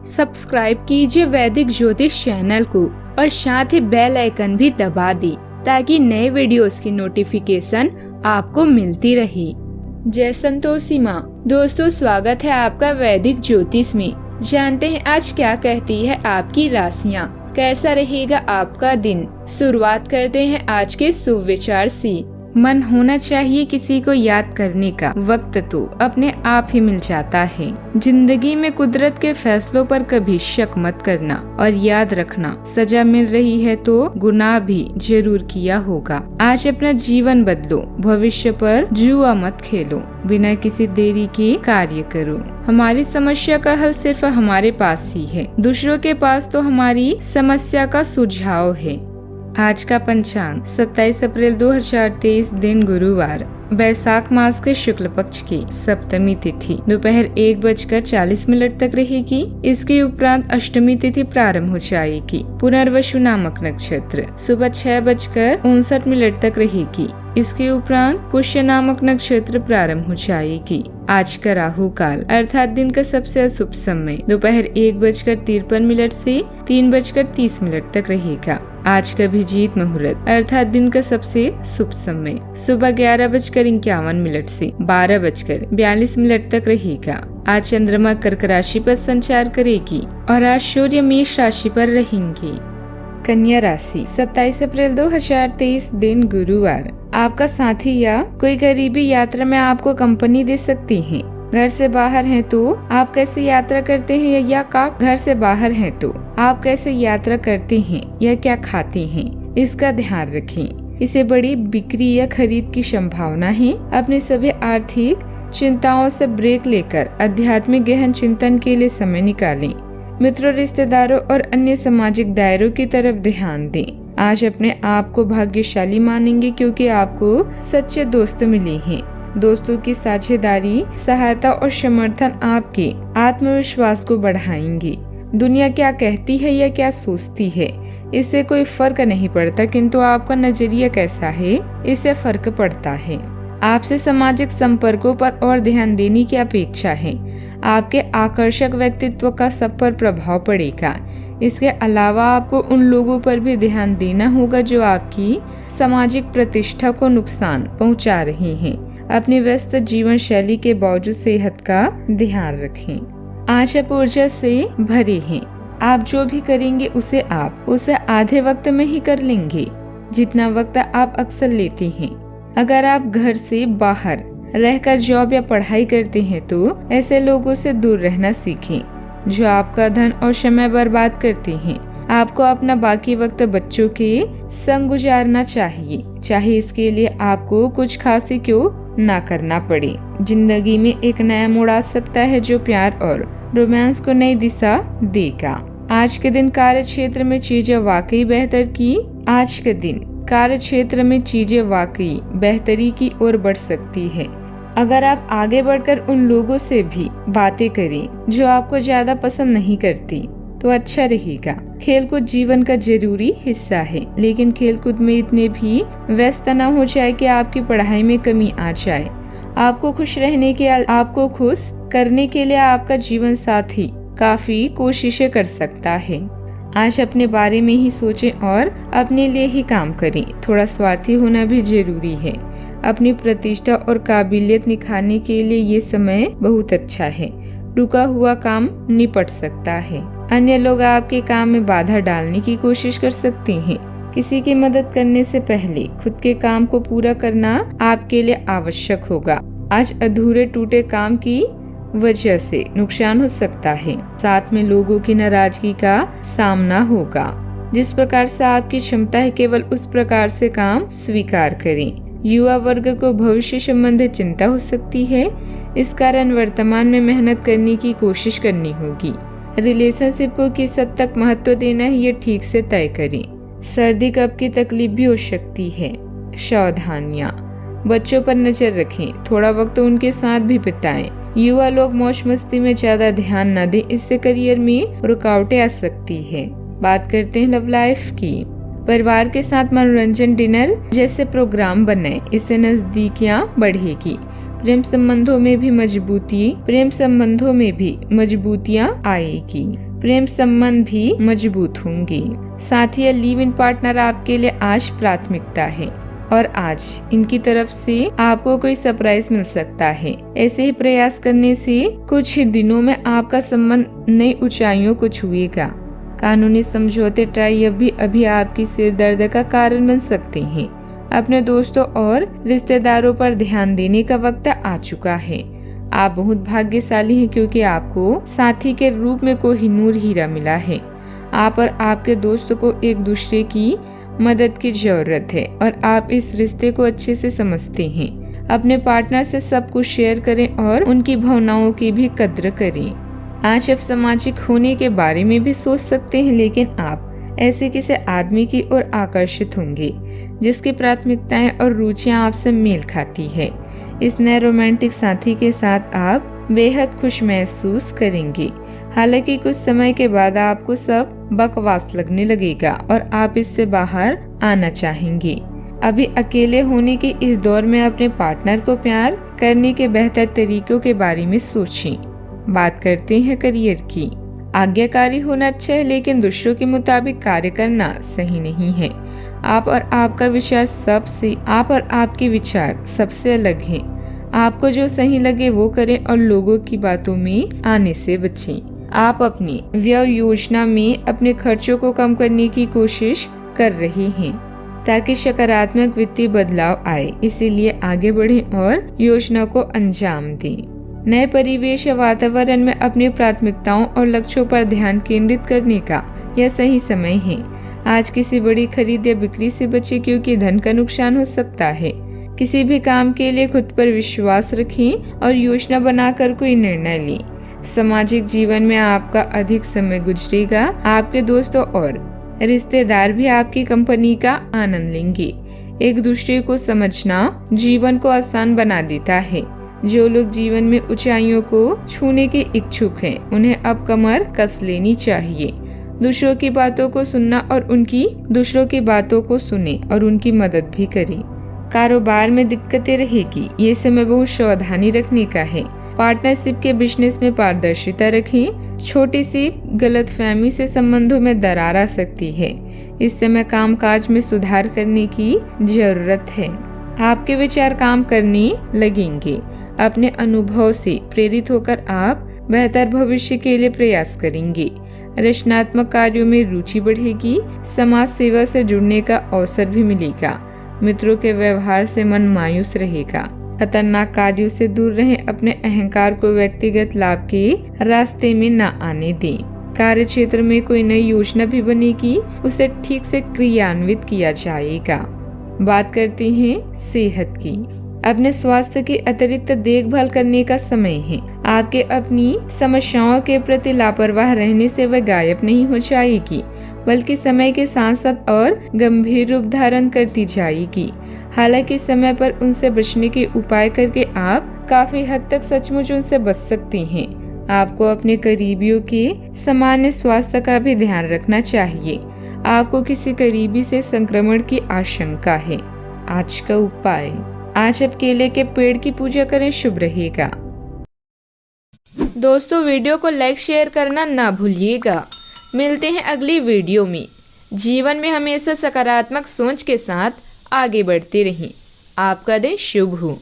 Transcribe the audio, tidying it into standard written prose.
Subscribe कीजिए वैदिक ज्योतिष चैनल को और साथ ही बेल आइकन भी दबा दी ताकि नए वीडियोस की नोटिफिकेशन आपको मिलती रहे। जय संतोषी माँ। दोस्तों, स्वागत है आपका वैदिक ज्योतिष में। जानते हैं आज क्या कहती है आपकी राशियाँ, कैसा रहेगा आपका दिन। शुरुआत करते हैं आज के शुभ विचार से। मन होना चाहिए किसी को याद करने का, वक्त तो अपने आप ही मिल जाता है। जिंदगी में कुदरत के फैसलों पर कभी शक मत करना और याद रखना, सजा मिल रही है तो गुनाह भी जरूर किया होगा। आज अपना जीवन बदलो, भविष्य पर जुआ मत खेलो, बिना किसी देरी के कार्य करो। हमारी समस्या का हल सिर्फ हमारे पास ही है, दूसरों के पास तो हमारी समस्या का सुझाव है। आज का पंचांग 27 अप्रैल 2023, दिन गुरुवार, बैसाख मास के शुक्ल पक्ष की सप्तमी तिथि दोपहर 1:40 तक रहेगी। इसके उपरांत अष्टमी तिथि प्रारंभ हो जाएगी। पुनर्वसु नामक नक्षत्र सुबह 6:59 तक रहेगी। इसके उपरांत पुष्य नामक नक्षत्र प्रारंभ हो जाएगी। आज का राहु काल अर्थात दिन का सबसे अशुभ समय दोपहर 1:53 से 3:30 तक रहेगा। आज का अभिजीत मुहूर्त अर्थात दिन का सबसे शुभ समय सुबह 11:51 से 12:42 तक रहेगा। आज चंद्रमा कर्क राशि पर संचार करेगी और आज सूर्य मेष राशि पर रहेंगे। कन्या राशि 27 अप्रैल 2023, दिन गुरुवार, आपका साथी या कोई करीबी यात्रा में आपको कंपनी दे सकती है। घर से बाहर हैं तो आप कैसे यात्रा करते हैं या घर से बाहर हैं तो आप कैसे यात्रा करते हैं या क्या खाते हैं, इसका ध्यान रखें। इसे बड़ी बिक्री या खरीद की संभावना है। अपने सभी आर्थिक चिंताओं से ब्रेक लेकर आध्यात्मिक गहन चिंतन के लिए समय निकालें। मित्रों, रिश्तेदारों और अन्य सामाजिक दायरों की तरफ ध्यान दें। आज अपने आप को भाग्यशाली मानेंगे क्योंकि आपको सच्चे दोस्त मिले हैं। दोस्तों की साझेदारी, सहायता और समर्थन आपके आत्मविश्वास को बढ़ाएंगे। दुनिया क्या कहती है या क्या सोचती है, इससे कोई फर्क नहीं पड़ता, किंतु आपका नजरिया कैसा है, इससे फर्क पड़ता है। आपसे सामाजिक संपर्कों पर और ध्यान देने की अपेक्षा है। आपके आकर्षक व्यक्तित्व का सब पर प्रभाव पड़ेगा। इसके अलावा आपको उन लोगों पर भी ध्यान देना होगा जो आपकी सामाजिक प्रतिष्ठा को नुकसान पहुंचा रहे हैं। अपनी व्यस्त जीवन शैली के बावजूद सेहत का ध्यान रखें। आज आप ऊर्जा से भरे हैं। आप जो भी करेंगे उसे आधे वक्त में ही कर लेंगे जितना वक्त आप अक्सर लेते हैं। अगर आप घर से बाहर रहकर जॉब या पढ़ाई करते हैं तो ऐसे लोगों से दूर रहना सीखें जो आपका धन और समय बर्बाद करते हैं। आपको अपना बाकी वक्त बच्चों के संग गुजारना चाहिए, चाहे इसके लिए आपको कुछ खास ही क्यों ना करना पड़े। जिंदगी में एक नया मोड़ आ सकता है जो प्यार और रोमांस को नई दिशा देगा। आज के दिन कार्य क्षेत्र में चीजें वाकई बेहतरी की ओर बढ़ सकती है। अगर आप आगे बढ़कर उन लोगों से भी बातें करें जो आपको ज्यादा पसंद नहीं करती तो अच्छा रहेगा। खेलकूद जीवन का जरूरी हिस्सा है, लेकिन खेलकूद में इतने भी व्यस्त न हो जाए कि आपकी पढ़ाई में कमी आ जाए। आपको खुश करने के लिए आपका जीवन साथी काफी कोशिशें कर सकता है। आज अपने बारे में ही सोचें और अपने लिए ही काम करें। थोड़ा स्वार्थी होना भी जरूरी है। अपनी प्रतिष्ठा और काबिलियत निखारने के लिए ये समय बहुत अच्छा है। रुका हुआ काम निपट सकता है। अन्य लोग आपके काम में बाधा डालने की कोशिश कर सकते हैं। किसी की मदद करने से पहले खुद के काम को पूरा करना आपके लिए आवश्यक होगा। आज अधूरे टूटे काम की वजह से नुकसान हो सकता है। साथ में लोगों की नाराजगी का सामना होगा। जिस प्रकार से आपकी क्षमता है केवल उस प्रकार से काम स्वीकार करें। युवा वर्ग को भविष्य संबंधी चिंता हो सकती है। इस कारण वर्तमान में मेहनत करने की कोशिश करनी होगी। रिलेशनशिप को किस हद तक महत्व देना है ये ठीक से तय करें। सर्दी कफ की तकलीफ भी हो सकती है। सावधानियां, बच्चों पर नजर रखें, थोड़ा वक्त उनके साथ भी बिताएं। युवा लोग मौज मस्ती में ज्यादा ध्यान न दें, इससे करियर में रुकावटें आ सकती है। बात करते हैं लव लाइफ की। परिवार के साथ मनोरंजन डिनर जैसे प्रोग्राम बनाएं, इससे नजदीकियां बढ़ेगी। प्रेम संबंधों में भी मजबूतियां आएगी। प्रेम संबंध भी मजबूत होंगे। साथ ही लिव इन पार्टनर आपके लिए आज प्राथमिकता है और आज इनकी तरफ से आपको कोई सरप्राइज मिल सकता है। ऐसे ही प्रयास करने से कुछ ही दिनों में आपका संबंध नई ऊंचाइयों को छुएगा। कानूनी समझौते ट्राई अभी आपकी सिर दर्द का कारण बन सकते हैं। अपने दोस्तों और रिश्तेदारों पर ध्यान देने का वक्त आ चुका है। आप बहुत भाग्यशाली हैं क्योंकि आपको साथी के रूप में कोहिनूर हीरा मिला है। आप और आपके दोस्तों को एक दूसरे की मदद की जरूरत है और आप इस रिश्ते को अच्छे से समझते हैं। अपने पार्टनर से सब कुछ शेयर करें और उनकी भावनाओं की भी कद्र करें। आज आप सामाजिक होने के बारे में भी सोच सकते हैं, लेकिन आप ऐसे किसी आदमी की ओर आकर्षित होंगे जिसकी प्राथमिकताएं और रुचियां आपसे मेल खाती है। इस नए रोमांटिक साथी के साथ आप बेहद खुश महसूस करेंगे। हालांकि कुछ समय के बाद आपको सब बकवास लगने लगेगा और आप इससे बाहर आना चाहेंगे। अभी अकेले होने के इस दौर में अपने पार्टनर को प्यार करने के बेहतर तरीकों के बारे में सोचें। बात करते हैं करियर की। आज्ञाकारी होना अच्छा है, लेकिन दूसरों के मुताबिक कार्य करना सही नहीं है। आप और आपके विचार सबसे अलग हैं। आपको जो सही लगे वो करें और लोगों की बातों में आने से बचें। आप अपनी व्यय योजना में अपने खर्चों को कम करने की कोशिश कर रहे हैं ताकि सकारात्मक वित्तीय बदलाव आए। इसीलिए आगे बढ़ें और योजना को अंजाम दें। नए परिवेश या वातावरण में अपनी प्राथमिकताओं और लक्ष्यों पर ध्यान केंद्रित करने का यह सही समय है। आज किसी बड़ी खरीद या बिक्री से बचें क्योंकि धन का नुकसान हो सकता है। किसी भी काम के लिए खुद पर विश्वास रखें और योजना बनाकर कोई निर्णय लें। सामाजिक जीवन में आपका अधिक समय गुजरेगा। आपके दोस्तों और रिश्तेदार भी आपकी कंपनी का आनंद लेंगे। एक दूसरे को समझना जीवन को आसान बना देता है। जो लोग जीवन में ऊंचाइयों को छूने के इच्छुक हैं, उन्हें अब कमर कस लेनी चाहिए। दूसरों की बातों को सुने और उनकी मदद भी करें। कारोबार में दिक्कतें रहेगी, ये समय बहुत सावधानी रखने का है। पार्टनरशिप के बिजनेस में पारदर्शिता रखें। छोटी सी गलतफहमी से संबंधों में दरार आ सकती है। इस समय कामकाज में सुधार करने की जरूरत है। आपके विचार काम करने लगेंगे। अपने अनुभव से प्रेरित होकर आप बेहतर भविष्य के लिए प्रयास करेंगे। रचनात्मक कार्यों में रुचि बढ़ेगी। समाज सेवा से जुड़ने का अवसर भी मिलेगा। मित्रों के व्यवहार से मन मायूस रहेगा। खतरनाक कार्यों से दूर रहें। अपने अहंकार को व्यक्तिगत लाभ के रास्ते में न आने दें। कार्य क्षेत्र में कोई नई योजना भी बनेगी, उसे ठीक से क्रियान्वित किया जाएगा। बात करते हैं सेहत की। अपने स्वास्थ्य की अतिरिक्त देखभाल करने का समय है। आपके अपनी समस्याओं के प्रति लापरवाह रहने से वह गायब नहीं हो जाएगी, बल्कि समय के साथ साथ और गंभीर रूप धारण करती जाएगी। हालांकि समय पर उनसे बचने के उपाय करके आप काफी हद तक सचमुच उनसे बच सकते हैं। आपको अपने करीबियों के सामान्य स्वास्थ्य का भी ध्यान रखना चाहिए। आपको किसी करीबी से संक्रमण की आशंका है। आज का उपाय, आज आप केले के पेड़ की पूजा करें, शुभ रहेगा। दोस्तों, वीडियो को लाइक शेयर करना ना भूलिएगा। मिलते हैं अगली वीडियो में। जीवन में हमेशा सकारात्मक सोच के साथ आगे बढ़ते रहें। आपका दिन शुभ हो।